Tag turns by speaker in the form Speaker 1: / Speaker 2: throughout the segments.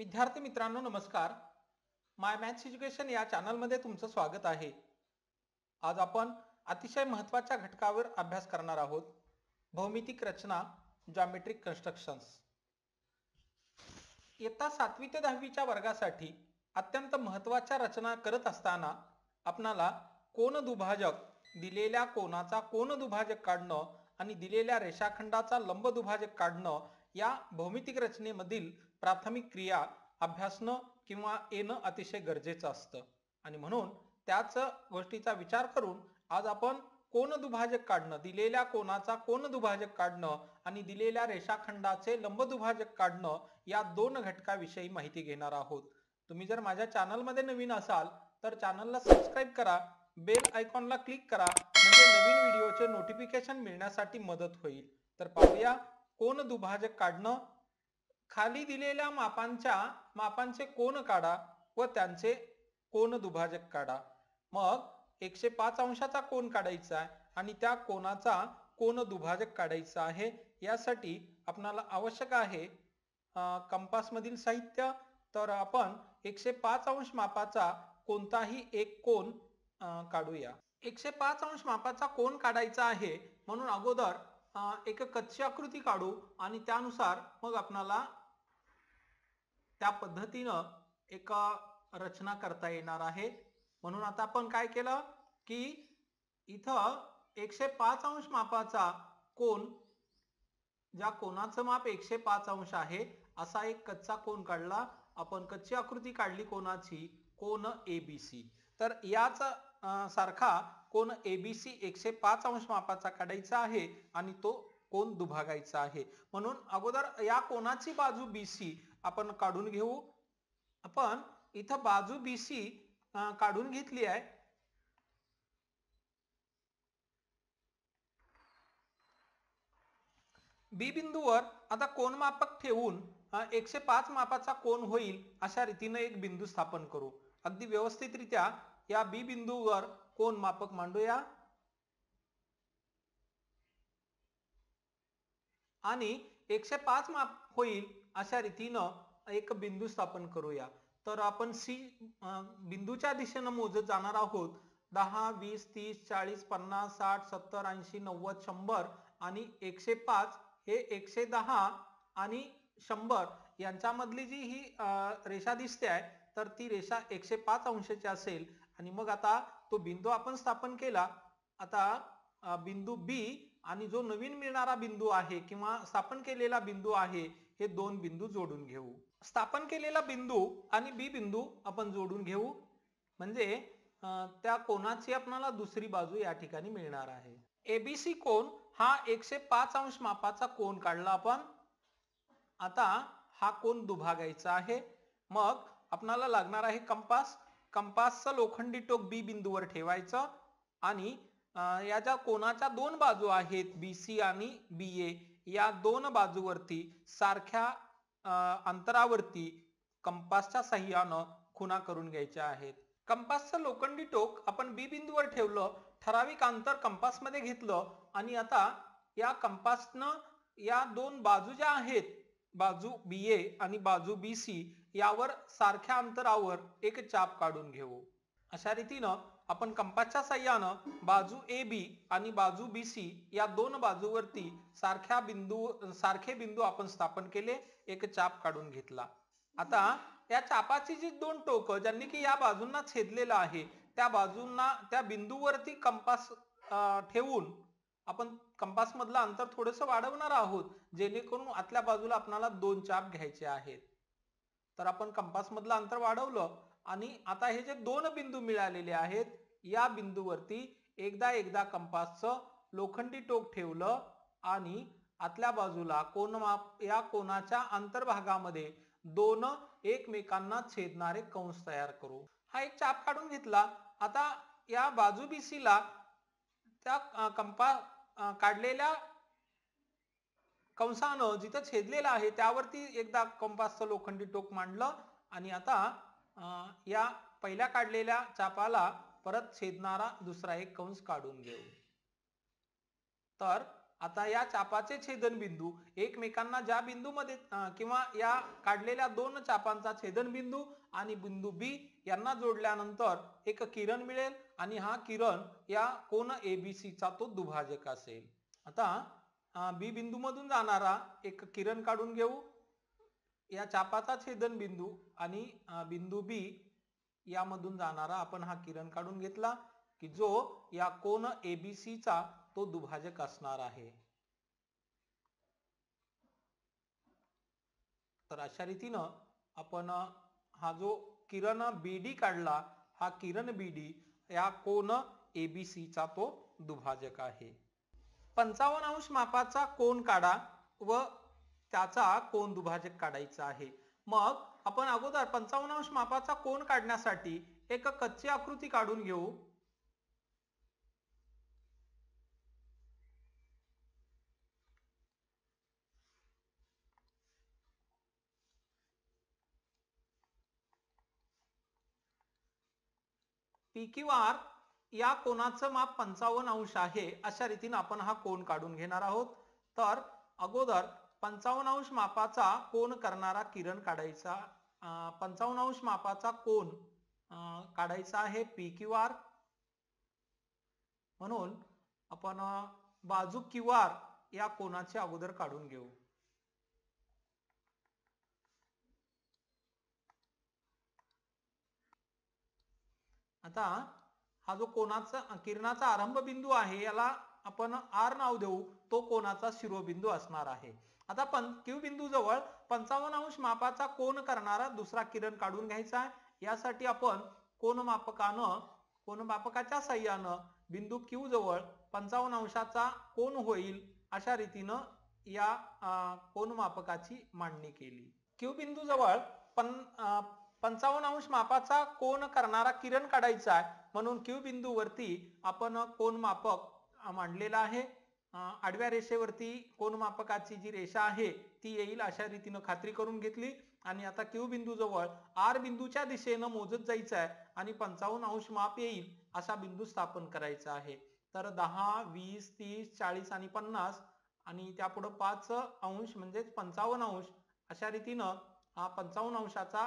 Speaker 1: विद्यार्थी मित्रांनो नमस्कार. माय मॅथ्स एज्युकेशन या चॅनलमध्ये तुमचं स्वागत आहे. आज आपण अतिशय महत्त्वाच्या घटकावर अभ्यास करणार आहोत. भौमितिक रचना, जॉमेट्रिक कन्स्ट्रक्शन्स. इयत्ता 7वी ते 10वी च्या वर्गासाठी अत्यंत महत्त्वाच्या रचना करत असताना आपणाला कोन दुभाजक, दिलेल्या कोनाचा कोन दुभाजक काढणं आणि दिलेल्या रेषाखंडाचा लंब दुभाजक काढणं या भौमितिक रचनेमधील प्राथमिक क्रिया अभ्यासणं किंवा येणं अतिशय गरजेचं असतं. आणि म्हणून त्याच गोष्टीचा विचार करून आज आपण कोन दुभाजक काढणं, दिलेल्या कोनाचा कोन दुभाजक काढणं आणि दिलेल्या रेषाखंडाचे लंब दुभाजक काढणं या दोन घटकाविषयी माहिती घेणार आहोत. तुम्ही जर माझ्या चॅनलमध्ये नवीन असाल तर चॅनलला सबस्क्राईब करा, बेल आयकॉनला क्लिक करा, म्हणजे नवीन व्हिडिओचे नोटिफिकेशन मिळण्यासाठी मदत होईल. तर पाहूया कोन दुभाजक काढणं. खाली दिलेल्या मापांचे कोन काढा व त्यांचे कोन दुभाजक काढा. मग 105 अंशाचा कोन काढायचा आहे आणि त्या कोनाचा कोन दुभाजक काढायचा आहे. यासाठी आपल्याला आवश्यक आहे कंपास मधील साहित्य. तर आपण 105 अंश मापाचा कोणताही एक कोन काढूया. 105 अंश मापाचा कोन काढायचा आहे म्हणून अगोदर एक कच्ची आकृती काढू आणि त्यानुसार मग आपल्याला त्या पद्धतीनं एक रचना करता येणार आहे. म्हणून आता आपण काय केलं की इथं 105 अंश मापाचा कोन, ज्या कोनाचं माप 105 अंश आहे असा एक कच्चा कोन काढला. आपण कच्ची आकृती काढली कोनाची, कोन ABC. तर याच सारखा कोन ABC 105 अंश मापाचा काढायचा आहे आणि तो कोन दुभागायचा आहे. म्हणून अगोदर या कोनाची बाजू BC आपण काढून घेऊ. आपण इथं बाजू BC काढून घेतली आहे. B बिंदूवर आता कोनमापक ठेवून 105 मापाचा कोन होईल अशा रीतीने एक बिंदू स्थापन करू. अगदी व्यवस्थितरित्या या B बिंदूवर कोन मापक मांडूया आणि 105 माप होईल अशा रीतीनं एक बिंदू स्थापन करूया. तर आपण C बिंदूच्या दिशेनं मोजत जाणार आहोत. 10, 20, 30, 40, 50, 60, 70, 80, 90, 100 आणि 105 हे 110 आणि 100 यांच्यामधली जी ही रेषा दिसते आहे तर ती रेषा 105 अंशाची असेल. आणि मग आता तो बिंदू आपण स्थापन केला. आता बिंदू B आणि जो नवीन मिळणारा बिंदू आहे किंवा स्थापन केलेला बिंदू आहे हे दोन बिंदू जोडून घेऊ. स्थापन केलेला बिंदू आणि B बिंदू आपण जोडून घेऊ म्हणजे त्या कोनाची आपल्याला दुसरी बाजू या ठिकाणी मिळणार आहे. ABC कोन हा 105 अंश मापाचा कोन काढला आपण. आता हा कोन दुभागायचा आहे. मग आपल्याला लागणार आहे कंपास. कंपासचं लोखंडी टोक B बिंदूवर ठेवायचं आणि या ज्या कोनाच्या दोन बाजू आहेत BC आणि BA या दोन बाजूवरती सारख्या अंतरावरती कंपासच्या साहाय्यानं खुणा करून घ्यायच्या आहेत. कंपासचं लोखंडी टोक आपण B बिंदूवर ठेवलं, ठराविक अंतर कंपास मध्ये घेतलं आणि आता या कंपासनं या दोन बाजू ज्या आहेत, बाजू BA आणि बाजू BC यावर सारख्या अंतरावर एक चाप काढून घेऊ. अशा रीतीनं आपण कंपासच्या साहाय्यानं बाजू AB आणि बाजू BC या दोन बाजूवरती सारखे बिंदू आपण स्थापन केले, एक चाप काढून घेतला. आता या चापाची जी दोन टोकं ज्यांनी की या बाजूंना छेदलेलं आहे त्या बाजूंना त्या बिंदूवरती कंपास ठेवून आपण कंपास मधलं अंतर थोडंसं वाढवणार आहोत जेणेकरून आतल्या बाजूला आपल्याला दोन चाप घ्यायचे आहेत. तर आपण कंपास मधलं अंतर वाढवलं आणि आता हे जे दोन बिंदू मिळालेले आहेत या बिंदूवरती एकदा कंपासचं लोखंडी टोक ठेवलं आणि आतल्या बाजूला कोनमाप या कोनाच्या अंतर्भागामध्ये दोन एकमेकांना छेदणारे कंस तयार करू. हा एक चाप काढून घेतला. आता या बाजू BC ला त्या काढलेल्या कंसानं जिथं छेदलेलं आहे त्यावरती एकदा कंपासचं लोखंडी टोक मांडलं आणि आता या पहिल्या काढलेल्या चापाला परत छेदणारा दुसरा एक कंस काढून घेऊ. तर आता या चापाचे छेदनबिंदू एकमेकांना ज्या बिंदूमध्ये किंवा या काढलेल्या दोन चापांचा छेदनबिंदू आणि बिंदू बी यांना जोडल्यानंतर एक किरण मिळेल आणि हा किरण या कोन एबीसी चा तो दुभाजक असेल. आता बी बिंदू मधून जाणारा एक किरण काढून घेऊ. या चापाचा छेदनबिंदू आणि बिंदू बी यामधून जाणारा आपण हा किरण काढून घेतला की जो या कोन एबीसी चा तो दुभाजक असणार आहे. तर अशा रीतीनं आपण हा जो किरण बीडी काढला, हा किरण बीडी या कोन एबीसी चा तो दुभाजक आहे. 55 अंश मापाचा कोन काढा व त्याचा कोन दुभाजक काढायचा आहे. मग आपण अगोदर 55 अंश मापाचा कोन काढण्यासाठी एक कच्ची आकृती काढून घेऊ. पी क्यू आर या कोनाचं माप 55 अंश आहे अशा रीतीने आपण हा कोन काढून घेणार आहोत. तर अगोदर 55 अंश मापाचा कोन करणारा किरण काढायचा. 55 अंश मापाचा कोन काढायचा आहे पी क्यू आर. म्हणून आपण बाजू क्यू आर या कोनाचे अगोदर काढून घेऊ. आता हा जो कोनाचा किरणाचा आरंभ बिंदू आहे याला आपण आर नाव देऊ. तो कोनाचा शिरोबिंदू असणार आहे. आता क्यू बिंदू जवळ 55 अंश मापाचा कोन करणारा दुसरा किरण काढून घ्यायचा आहे. यासाठी आपण कोनमापकाच्या साहाय्यानं बिंदू क्यू जवळ 55 अंशाचा कोन होईल अशा रीतीनं या कोनमापकाची मांडणी केली. क्यू बिंदू जवळ 55 अंश मापाचा कोन करणारा किरण काढायचा आहे. म्हणून क्यू बिंदू वरती आपण कोनमापक मांडलेला आहे. आडव्या रेषेवरती कोनमापकाची जी रेषा आहे ती येईल अशा रीतीनं खात्री करून घेतली. आणि आता क्यू बिंदू जवळ आर बिंदूच्या दिशेनं मोजत जायचं आहे आणि 55 अंश माप येईल असा बिंदू स्थापन करायचा आहे. तर 10, 20, 30, 40 आणि 50 आणि त्यापुढे 5 अंश म्हणजे 55 अंश अशा रीतीनं हा 55 अंशाचा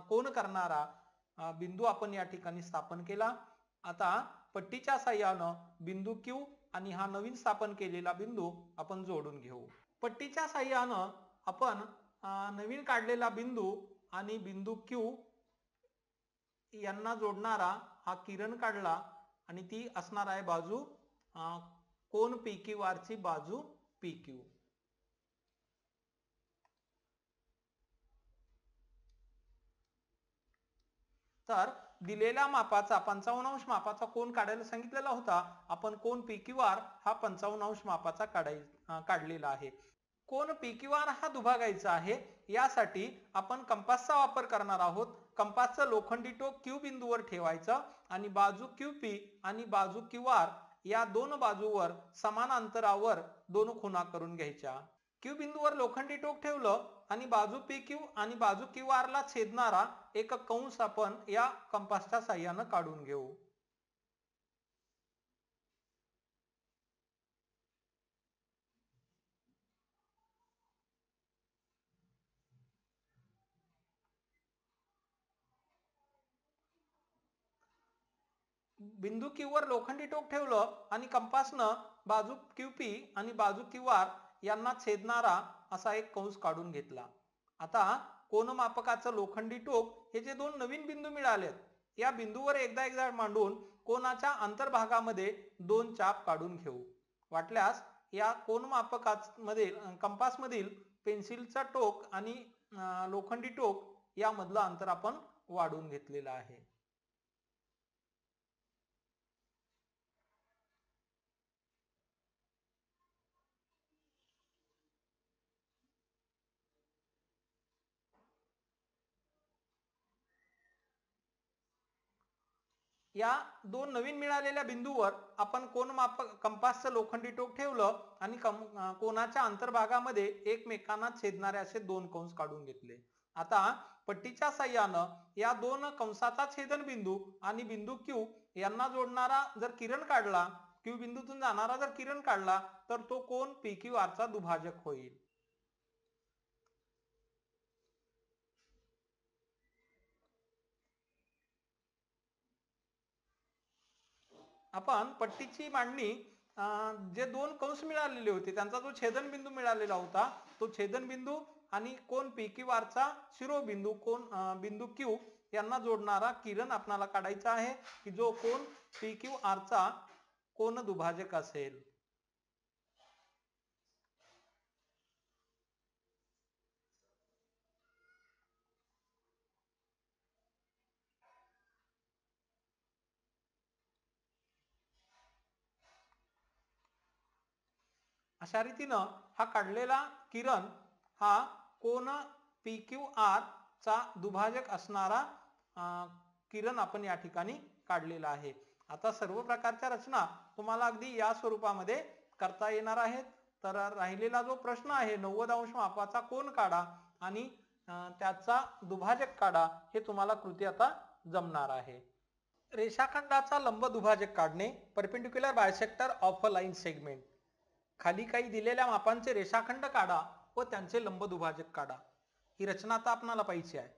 Speaker 1: कोन करणारा बिंदू आपण या ठिकाणी स्थापन केला. आता पट्टीच्या साहाय्यानं बिंदू क्यू आणि हा नवीन स्थापन केलेला बिंदू आपण जोडून घेऊ. पट्टीच्या साहाय्यानं आपण नवीन काढलेला बिंदू आणि बिंदू क्यू यांना जोडणारा हा किरण काढला आणि ती असणार आहे बाजू कोन पी क्यू आर ची बाजू पी क्यू. तर दिलेल्या मापाचा 55 अंश मापाचा कोन काढायला सांगितलेला होता. आपण कोन पी क्यू आर हा 55 अंश मापाचा काढलेला आहे. कोन पी क्यू आर हा दुभागायचा आहे. यासाठी आपण कंपासचा वापर करणार आहोत. कंपासचं लोखंडी टोक क्यू बिंदूवर ठेवायचं आणि बाजू क्यू पी आणि बाजू क्यू आर या दोन बाजूवर समान अंतरावर दोन खुणा करून घ्यायच्या. क्यू बिंदूवर लोखंडी टोक ठेवलं आणि बाजू पी क्यू आणि बाजू क्यू आर ला छेदणारा एक कंस आपण या कंपासच्या साहाय्यानं काढून घेऊ. बिंदू क्यू वर लोखंडी टोक ठेवलं आणि कंपासनं बाजू क्यू पी आणि बाजू क्यू आर यांना छेदणारा असा एक कंस काढून घेतला. आता कोनमापकाचं लोखंडी टोक हे जे दोन नवीन बिंदू मिळालेत या बिंदूवर एकदा मांडून कोनाच्या अंतर्भागामध्ये दोन चाप काढून घेऊ. वाटल्यास या कोनमापकामध्ये कंपास मधील पेन्सिलचा टोक आणि लोखंडी टोक यामधलं अंतर आपण वाढवून घेतलेलं आहे. या दोन नवीन मिळालेल्या बिंदूवर आपण कंपासचं लोखंडी टोक ठेवलं आणि कोनाच्या अंतर्भागामध्ये एकमेकांना छेदणारे असे दोन कंस काढून घेतले. आता पट्टीच्या साहाय्यानं या दोन कंसाचा छेदनबिंदू आणि बिंदू क्यू यांना जोडणारा जर किरण काढला क्यू बिंदूतून जाणारा जर किरण काढला तर तो कोन PQR चा दुभाजक होईल. आपण पट्टीची मांडणी जे दोन कंस मिळालेले होते त्यांचा जो छेदनबिंदू मिळालेला होता तो छेदनबिंदू आणि कोन PQR चा शिरोबिंदू कोन बिंदू Q यांना जोडणारा किरण आपल्याला काढायचा आहे की जो कोन PQR चा कोन दुभाजक असेल. अशा रीतीनं हा काढलेला किरण हा कोन PQR चा दुभाजक असणारा किरण आपण या ठिकाणी काढलेला आहे. आता सर्व प्रकारच्या रचना तुम्हाला अगदी या स्वरूपामध्ये करता येणार आहेत. तर राहिलेला जो प्रश्न आहे 90 अंश मापाचा कोन काढा आणि त्याचा दुभाजक काढा हे तुम्हाला कृती आता जमणार आहे. रेषाखंडाचा लंब दुभाजक काढणे. Perpendicular bisector of a line segment. खाली काही दिलेल्या मापांचे रेषाखंड काढा व त्यांचे लंब दुभाजक काढा. ही रचना आता आपल्याला पाहिजे आहे.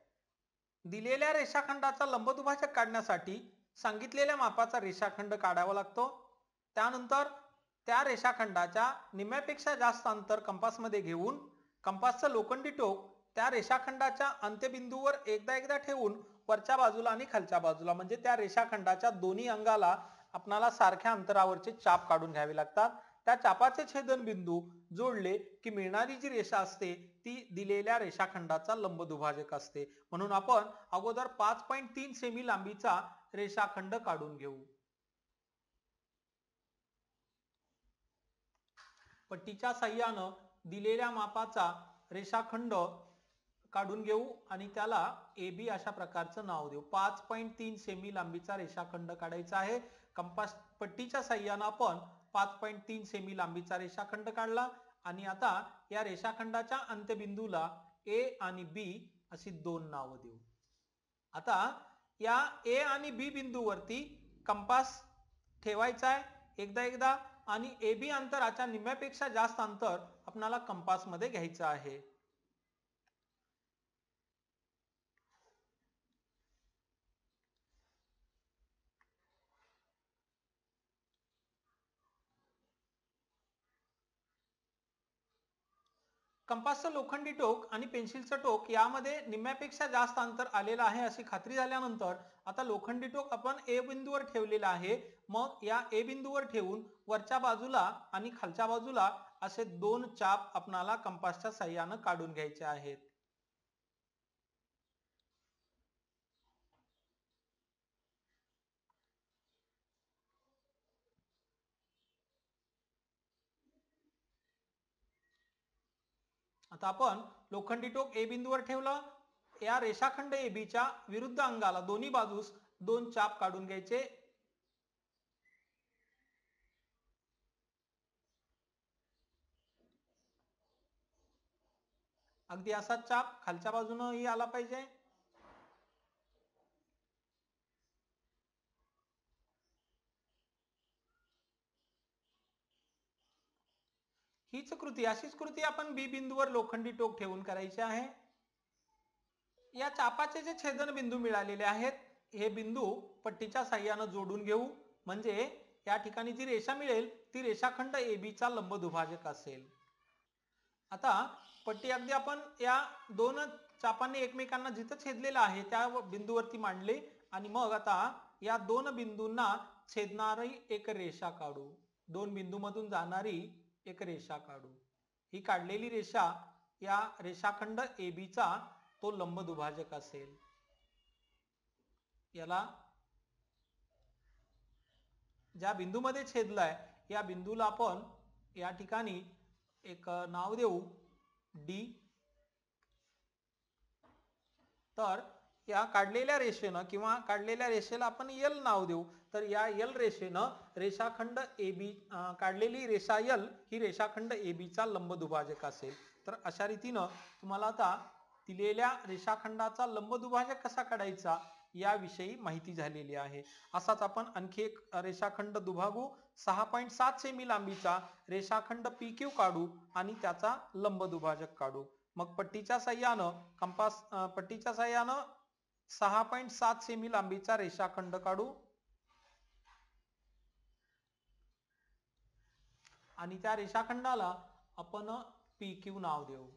Speaker 1: दिलेल्या रेषाखंडाचा लंब दुभाजक काढण्यासाठी सांगितलेल्या मापाचा रेषाखंड काढावा लागतो. त्यानंतर त्या रेषाखंडाच्या निम्म्यापेक्षा जास्त अंतर कंपासमध्ये घेऊन कंपासचं लोखंडी टोक त्या रेषाखंडाच्या अंत्यबिंदूवर एकदा ठेवून वरच्या बाजूला आणि खालच्या बाजूला म्हणजे त्या रेषाखंडाच्या दोन्ही अंगाला आपल्याला सारख्या अंतरावरचे चाप काढून घ्यावे लागतात. त्या चापाचे छेदनबिंदू जोडले की मिळणारी जी रेषा असते ती दिलेल्या रेषाखंडाचा लंब दुभाजक असते. म्हणून आपण अगोदर 5.3 सेमी लांबीचा रेषाखंड काढून घेऊ. पट्टीच्या साहाय्यानं दिलेल्या मापाचा रेषाखंड काढून घेऊ आणि त्याला AB अशा प्रकारचं नाव देऊ. 5.3 सेमी लांबीचा रेषाखंड काढायचा आहे. कंपास पट्टीच्या साहाय्यानं आपण 5.3 सेमी लांबीचा रेषाखंड काढला आणि आता या रेषाखंडाच्या अंत्यबिंदूला A आणि B अशी दोन नावं देऊ. आता या A आणि B बिंदूवरती कंपास ठेवायचा आहे एकदा आणि AB अंतराच्या निम्म्यापेक्षा जास्त अंतर आपल्याला कंपास मध्ये घ्यायचं आहे. कंपासचं लोखंडी टोक आणि पेन्सिलचं टोक यामध्ये निम्म्यापेक्षा जास्त अंतर आलेलं आहे अशी खात्री झाल्यानंतर आता लोखंडी टोक आपण A बिंदूवर ठेवलेलं आहे. मग या A बिंदूवर ठेवून वरच्या बाजूला आणि खालच्या बाजूला असे दोन चाप आपल्याला कंपासच्या साहाय्याने काढून घ्यायचे आहेत. आता आपण लोखंडी टोक A बिंदूवर ठेवलं. या रेषाखंड AB च्या विरुद्ध अंगाला दोन्ही बाजूस दोन चाप काढून घ्यायचे. अगदी असाच चाप खालच्या बाजूनही आला पाहिजे. हीच कृती अशीच कृती आपण B बिंदूवर लोखंडी टोक ठेवून करायची आहे. या चापाचे जे छेदन बिंदू मिळालेले आहेत हे बिंदू पट्टीच्या साहाय्याने जोडून घेऊ म्हणजे या ठिकाणी जी रेषा मिळेल ती रेषाखंड AB चा लंब दुभाजक असेल. आता पट्टी अगदी आपण या दोन चापांनी एकमेकांना जिथं छेदलेलं आहे त्या बिंदूवरती मांडले आणि मग आता या दोन बिंदूंना छेदणारी एक रेषा काढू. दोन बिंदूमधून जाणारी एक रेषा काढू. ही काढलेली रेषा या रेषाखंड AB चा तो लंब दुभाजक असेल. याला ज्या बिंदूमध्ये छेदलाय या बिंदूला आपण या ठिकाणी एक नाव देऊ D. तर या काढलेल्या रेषेनं किंवा काढलेल्या रेषेला आपण L नाव देऊ. तर या L रेषेनं रेषाखंड AB काढलेली रेषा L ही रेषाखंड AB चा लंब दुभाजक असेल. तर अशा रीतीनं तुम्हाला आता दिलेल्या रेषाखंडाचा लंब दुभाजक कसा काढायचा याविषयी माहिती झालेली आहे. असाच आपण आणखी एक रेषाखंड दुभागू 6.7 सेमी लांबीचा रेषाखंड PQ काढू आणि त्याचा लंब दुभाजक काढू. मग पट्टीच्या साह्यानं 6.7 सेमी लांबीचा रेषाखंड काढू आणि त्या रेषाखंडाला आपण PQ नाव देऊ.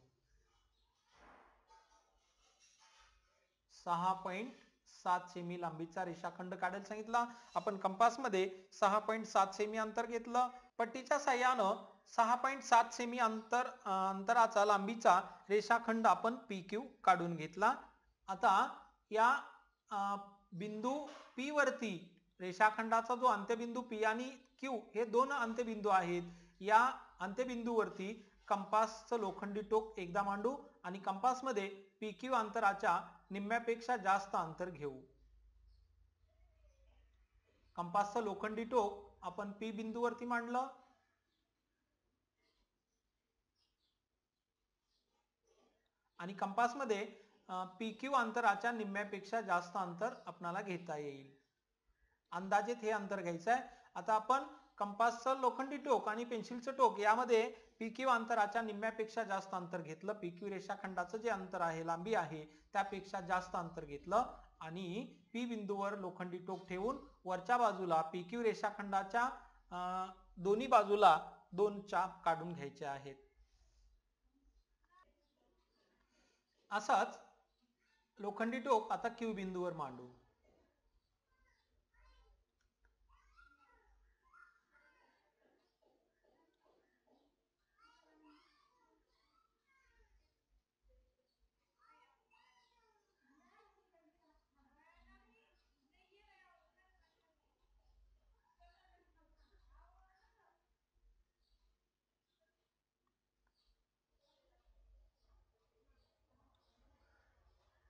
Speaker 1: 6.7 सेमी लांबीचा रेषाखंड काढायला सांगितला. आपण कंपास मध्ये 6.7 सेमी अंतर घेतलं. पट्टीच्या साह्यानं 6.7 सेमी अंतराचा लांबीचा रेषाखंड आपण PQ काढून घेतला. आता या बिंदू P वरती रेषाखंडाचा जो अंत्यबिंदू P आणि Q हे दोन अंत्यबिंदू आहेत. या अंत्यबिंदूवरती कंपासचं लोखंडी टोक एकदा मांडू आणि कंपास मध्ये PQ अंतराच्या निम्म्यापेक्षा जास्त अंतर घेऊ. कंपासचं लोखंडी टोक आपण P बिंदूवरती मांडलं आणि कंपास मध्ये PQ अंतराच्या निम्म्यापेक्षा जास्त अंतर आपल्याला घेता येईल. अंदाजे हे अंतर घ्यायचं आहे. आता आपण कंपासचं लोखंडी टोक आणि पेन्सिलचं टोक यामध्ये PQ अंतराच्या निम्म्यापेक्षा जास्त अंतर घेतलं. PQ रेषाखंडाचं जे अंतर आहे, लांबी आहे, त्यापेक्षा जास्त अंतर घेतलं आणि P बिंदूवर लोखंडी टोक ठेवून वरच्या बाजूला PQ रेषाखंडाच्या दोन्ही बाजूला 2 चाप काढून घ्यायचे आहेत. असाच लोखंडी टोक आता Q बिंदूवर मांडू.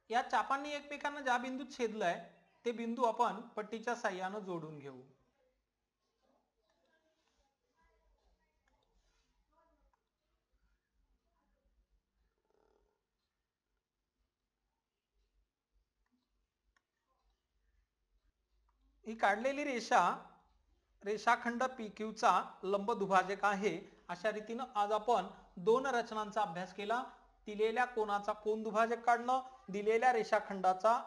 Speaker 1: या चापांनी एकमेकांना ज्या बिंदूत छेदलंय ते बिंदू आपण पट्टीच्या साह्यानं जोडून घेऊ. ही काढलेली रेषाखंड PQ चा लंब दुभाजक आहे. अशा रीतीनं आज आपण 2 रचनांचा अभ्यास केला. दिलेल्या कोनाचा कोन दुभाजक काढणं, दिलेल्या रेषाखंडाचा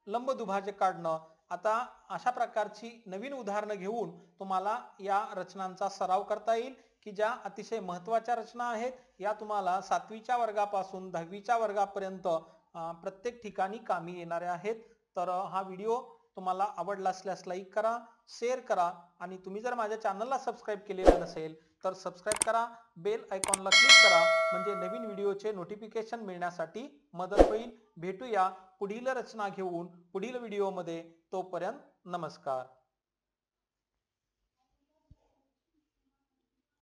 Speaker 1: लंब दुभाजक काढणं. आता अशा प्रकारची नवीन उदाहरणं घेऊन तुम्हाला या रचनांचा सराव करता येईल की ज्या अतिशय महत्त्वाच्या रचना आहेत. या तुम्हाला 7वीच्या वर्गापासून 10वीच्या वर्गापर्यंत प्रत्येक ठिकाणी कामी येणाऱ्या आहेत. तर हा व्हिडिओ तुम्हाला आवडला असल्यास लाईक करा, शेअर करा आणि तुम्ही जर माझ्या चॅनलला सबस्क्राईब केलेलं नसेल तर सबस्क्राईब करा, बेल आयकॉनला क्लिक करा म्हणजे नवीन व्हिडिओचे नोटिफिकेशन मिळण्यासाठी मदत होईल. भेटूया पुढील रचना घेऊन पुढील व्हिडिओमध्ये. तोपर्यंत नमस्कार.